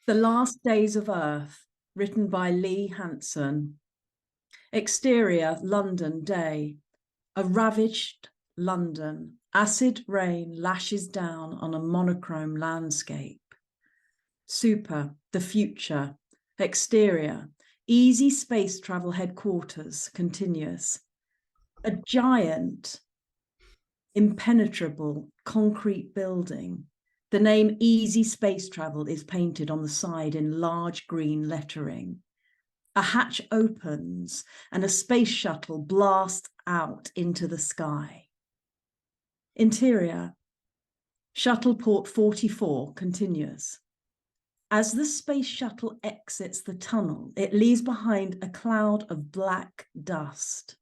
The Last Days of Earth, written by Hanson. Exterior, London day. A ravaged London. Acid rain lashes down on a monochrome landscape. Super, the future. Exterior, easy space travel headquarters, continuous. A giant, impenetrable concrete building. The name Easy Space Travel is painted on the side in large green lettering. A hatch opens and a space shuttle blasts out into the sky. Interior, Shuttle Port 44 continuous. As the space shuttle exits the tunnel, it leaves behind a cloud of black dust.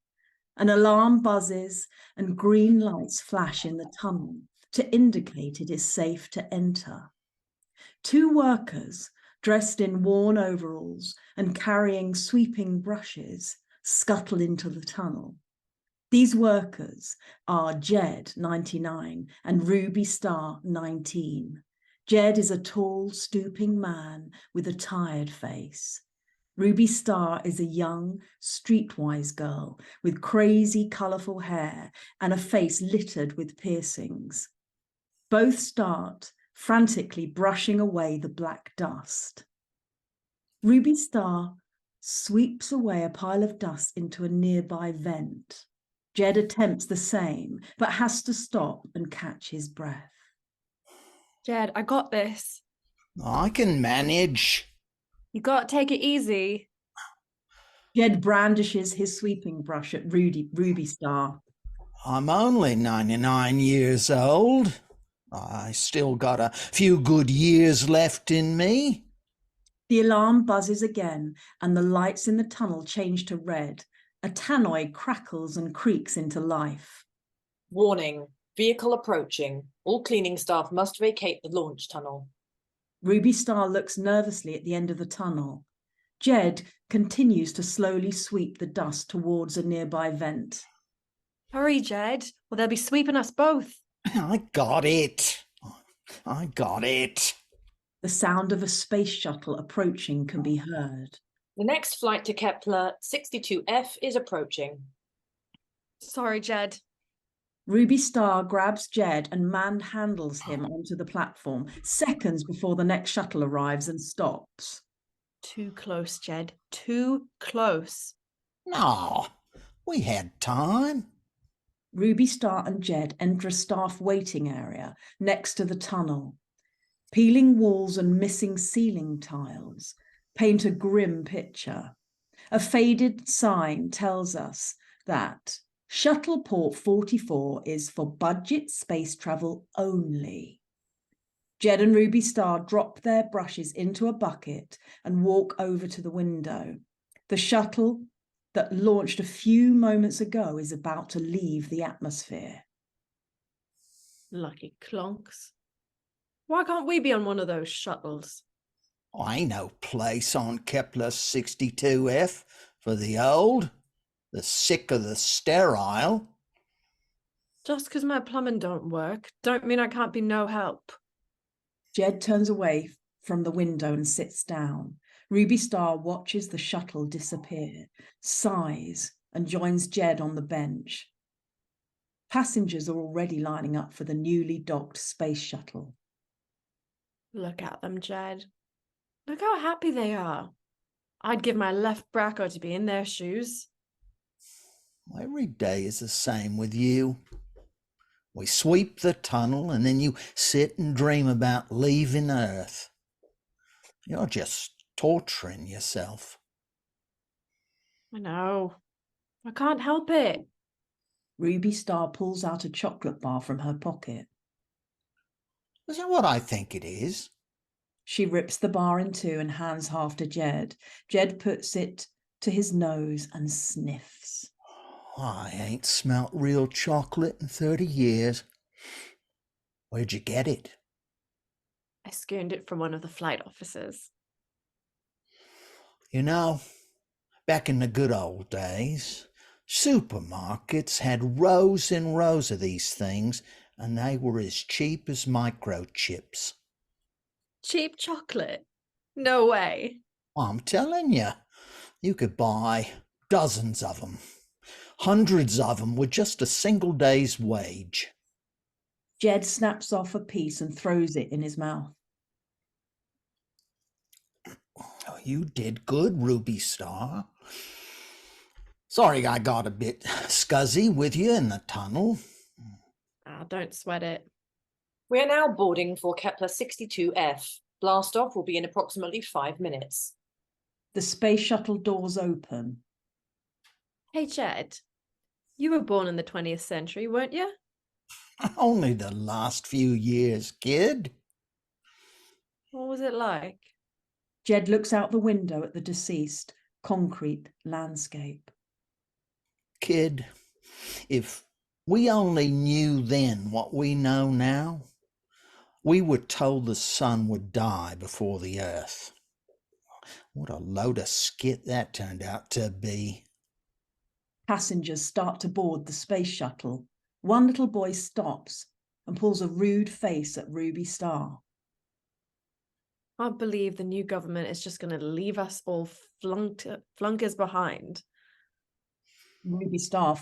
An alarm buzzes and green lights flash in the tunnel to indicate it is safe to enter. Two workers, dressed in worn overalls and carrying sweeping brushes, scuttle into the tunnel. These workers are Jed, 99, and Rubi-Star, 19. Jed is a tall, stooping man with a tired face. Rubi-Star is a young, streetwise girl with crazy, colourful hair and a face littered with piercings. Both start frantically brushing away the black dust. Rubi-Star sweeps away a pile of dust into a nearby vent. Jed attempts the same, but has to stop and catch his breath. Jed, I got this. I can manage. You gotta take it easy. Jed brandishes his sweeping brush at Rubi-Star. I'm only 99 years old. I still got a few good years left in me. The alarm buzzes again, and the lights in the tunnel change to red. A tannoy crackles and creaks into life. Warning, vehicle approaching. All cleaning staff must vacate the launch tunnel. Rubi-Star looks nervously at the end of the tunnel. Jed continues to slowly sweep the dust towards a nearby vent. Hurry, Jed, or they'll be sweeping us both. I got it. I got it. The sound of a space shuttle approaching can be heard. The next flight to Kepler 62F is approaching. Sorry, Jed. Rubi-Star grabs Jed and manhandles him onto the platform, seconds before the next shuttle arrives and stops. Too close, Jed. Too close. No, we had time. Rubi-Star and Jed enter a staff waiting area next to the tunnel. Peeling walls and missing ceiling tiles paint a grim picture. A faded sign tells us that Shuttle Port 44 is for budget space travel only. Jed and Rubi-Star drop their brushes into a bucket and walk over to the window. The shuttle that launched a few moments ago is about to leave the atmosphere. Lucky clunks. Why can't we be on one of those shuttles? Ain't no place on Kepler 62F for the old, the sick or the sterile. Just because my plumbing don't work, don't mean I can't be no help. Jed turns away from the window and sits down. Rubi-Star watches the shuttle disappear, sighs, and joins Jed on the bench. Passengers are already lining up for the newly docked space shuttle. Look at them, Jed. Look how happy they are. I'd give my left braco to be in their shoes. Every day is the same with you. We sweep the tunnel and then you sit and dream about leaving Earth. You're just torturing yourself. I know. I can't help it. Rubi-Star pulls out a chocolate bar from her pocket. Is that what I think it is? She rips the bar in two and hands half to Jed. Jed puts it to his nose and sniffs. I ain't smelt real chocolate in 30 years. Where'd you get it? I spooned it from one of the flight officers. You know, back in the good old days, supermarkets had rows and rows of these things, and they were as cheap as microchips. Cheap chocolate? No way. I'm telling you, you could buy dozens of them, hundreds of them with just a single day's wage. Jed snaps off a piece and throws it in his mouth. Oh, you did good, Rubi-Star. Sorry I got a bit scuzzy with you in the tunnel. Ah, don't sweat it. We are now boarding for Kepler 62F. Blast off will be in approximately 5 minutes. The space shuttle doors open. Hey, Jed. You were born in the 20th century, weren't you? Only the last few years, kid. What was it like? Jed looks out the window at the deceased concrete landscape. Kid, if we only knew then what we know now, we were told the sun would die before the earth. What a load of skit that turned out to be. Passengers start to board the space shuttle. One little boy stops and pulls a rude face at Rubi-Star. Can't believe the new government is just going to leave us all flunkers behind. Rubi-Star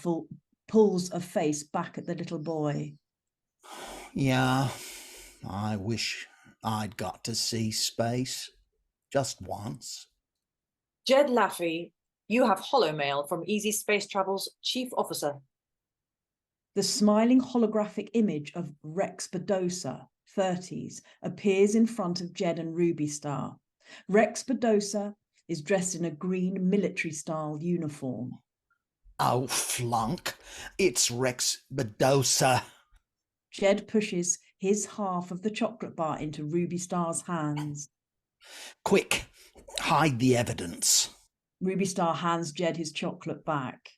pulls a face back at the little boy. Yeah, I wish I'd got to see space. Just once. Jed Laffey, you have holomail from Easy Space Travel's chief officer. The smiling holographic image of Rex-Badosa, 30s, appears in front of Jed and Rubi-Star. Rex-Badosa is dressed in a green military-style uniform. Oh, flunk. It's Rex-Badosa. Jed pushes his half of the chocolate bar into Rubi-Star's hands. Quick, hide the evidence. Rubi-Star hands Jed his chocolate back.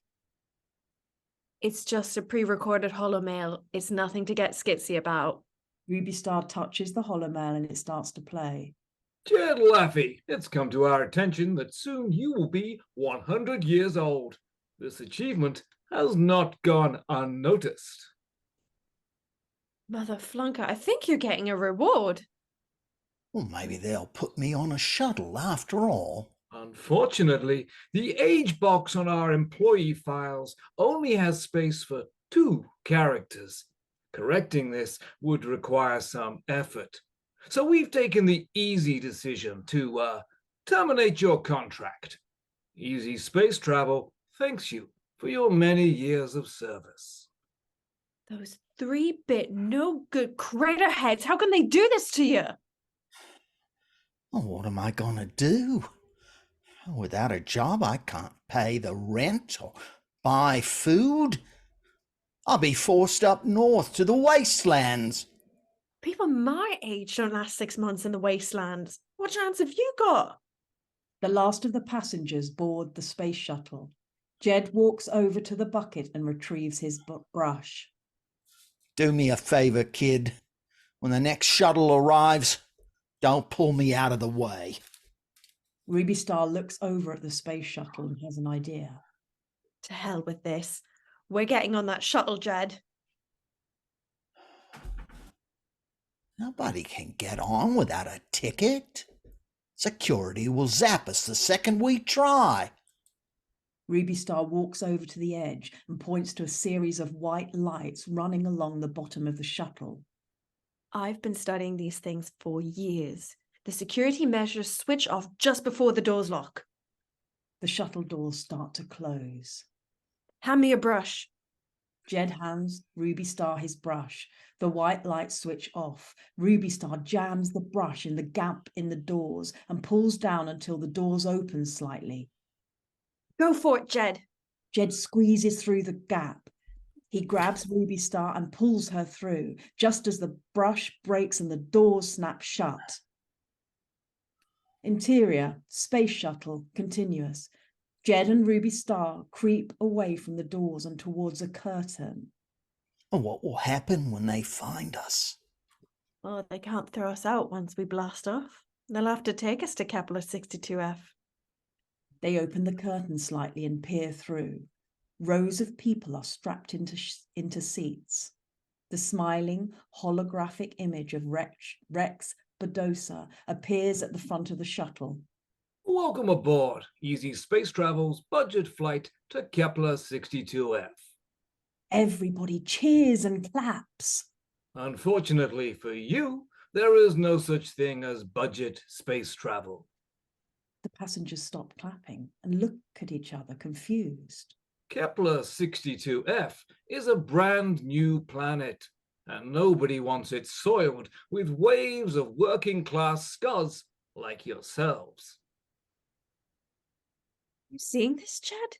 It's just a pre-recorded holomail. It's nothing to get skitsy about. Rubi-Star touches the holomail and it starts to play. Jed Laffey, it's come to our attention that soon you will be 100 years old. This achievement has not gone unnoticed. Mother Flunker, I think you're getting a reward. Well, maybe they'll put me on a shuttle after all. Unfortunately, the age box on our employee files only has space for 2 characters. Correcting this would require some effort. So we've taken the easy decision to terminate your contract. Easy Space Travel thanks you for your many years of service. Those 3-bit no-good crater heads, how can they do this to you? Well, what am I going to do? Without a job, I can't pay the rent or buy food. I'll be forced up north to the wastelands. People my age don't last 6 months in the wastelands. What chance have you got? The last of the passengers board the space shuttle. Jed walks over to the bucket and retrieves his brush. Do me a favor, kid. When the next shuttle arrives, don't pull me out of the way. Rubi-Star looks over at the space shuttle and has an idea. To hell with this. We're getting on that shuttle, Jed. Nobody can get on without a ticket. Security will zap us the second we try. Rubi-Star walks over to the edge and points to a series of white lights running along the bottom of the shuttle. I've been studying these things for years. The security measures switch off just before the doors lock. The shuttle doors start to close. Hand me a brush. Jed hands Rubi-Star his brush. The white lights switch off. Rubi-Star jams the brush in the gap in the doors and pulls down until the doors open slightly. Go for it, Jed. Jed squeezes through the gap. He grabs Rubi-Star and pulls her through, just as the brush breaks and the doors snap shut. Interior, space shuttle, continuous. Jed and Rubi-Star creep away from the doors and towards a curtain. And what will happen when they find us? Well, they can't throw us out once we blast off. They'll have to take us to Kepler 62F. They open the curtain slightly and peer through. Rows of people are strapped into seats. The smiling, holographic image of Rex Rex-Badosa appears at the front of the shuttle. Welcome aboard Easy Space Travel's budget flight to Kepler 62F. Everybody cheers and claps. Unfortunately for you, there is no such thing as budget space travel. The passengers stop clapping and look at each other confused. Kepler 62F is a brand new planet, and nobody wants it soiled with waves of working-class scuzz like yourselves. You seeing this, Jed?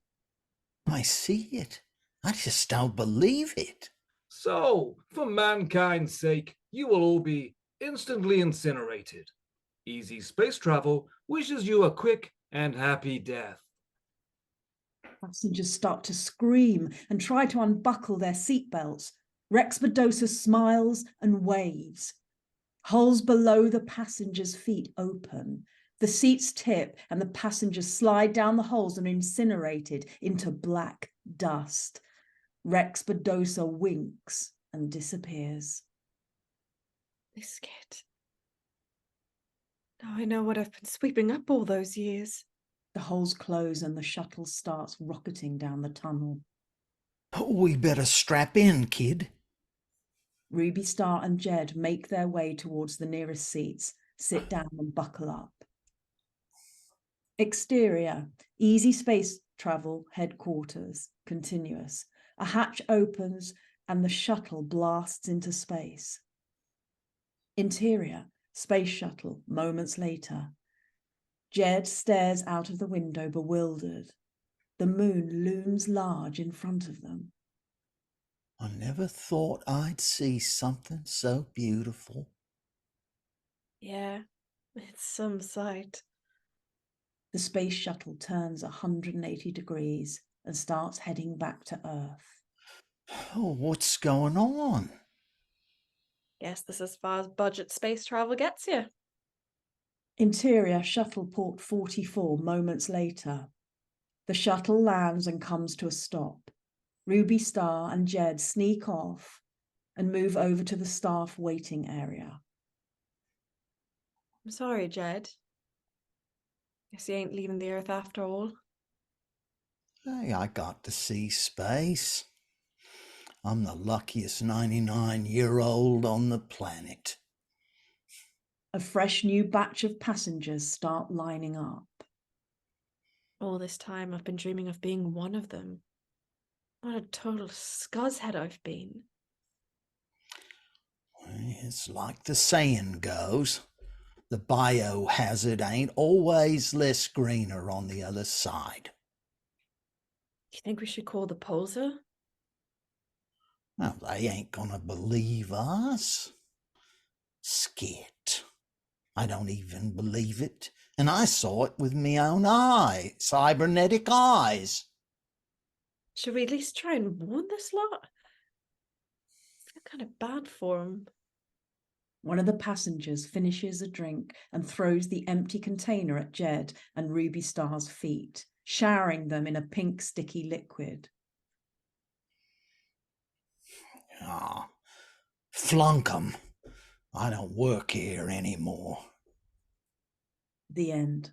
I see it. I just don't believe it. So, for mankind's sake, you will all be instantly incinerated. Easy Space Travel wishes you a quick and happy death. Passengers start to scream and try to unbuckle their seatbelts. Rex-Badosa smiles and waves. Holes below the passengers' feet open. The seats tip and the passengers slide down the holes and are incinerated into black dust. Rex-Badosa winks and disappears. This kid. Now I know what I've been sweeping up all those years. The holes close and the shuttle starts rocketing down the tunnel. We better strap in, kid. Rubi-Star and Jed make their way towards the nearest seats, sit down and buckle up. Exterior, Easy Space Travel headquarters, continuous. A hatch opens and the shuttle blasts into space. Interior, space shuttle, moments later. Jed stares out of the window, bewildered. The moon looms large in front of them. I never thought I'd see something so beautiful. Yeah, it's some sight. The space shuttle turns 180 degrees and starts heading back to Earth. Oh, what's going on? Guess this is as far as budget space travel gets you. Interior, shuttle port 44, moments later. The shuttle lands and comes to a stop. Rubi-Star and Jed sneak off and move over to the staff waiting area. I'm sorry, Jed. Guess you ain't leaving the Earth after all. Hey, I got to see space. I'm the luckiest 99-year-old on the planet. A fresh new batch of passengers start lining up. All this time I've been dreaming of being one of them. What a total scuzzhead I've been. It's like the saying goes, the biohazard ain't always less greener on the other side. You think we should call the poser? Well, they ain't gonna believe us. Skit. I don't even believe it. And I saw it with me own eye, cybernetic eyes. Should we at least try and warn this lot? I feel kind of bad for him. One of the passengers finishes a drink and throws the empty container at Jed and Rubi-Star's feet, showering them in a pink sticky liquid. Ah, flunk 'em. I don't work here anymore. The end.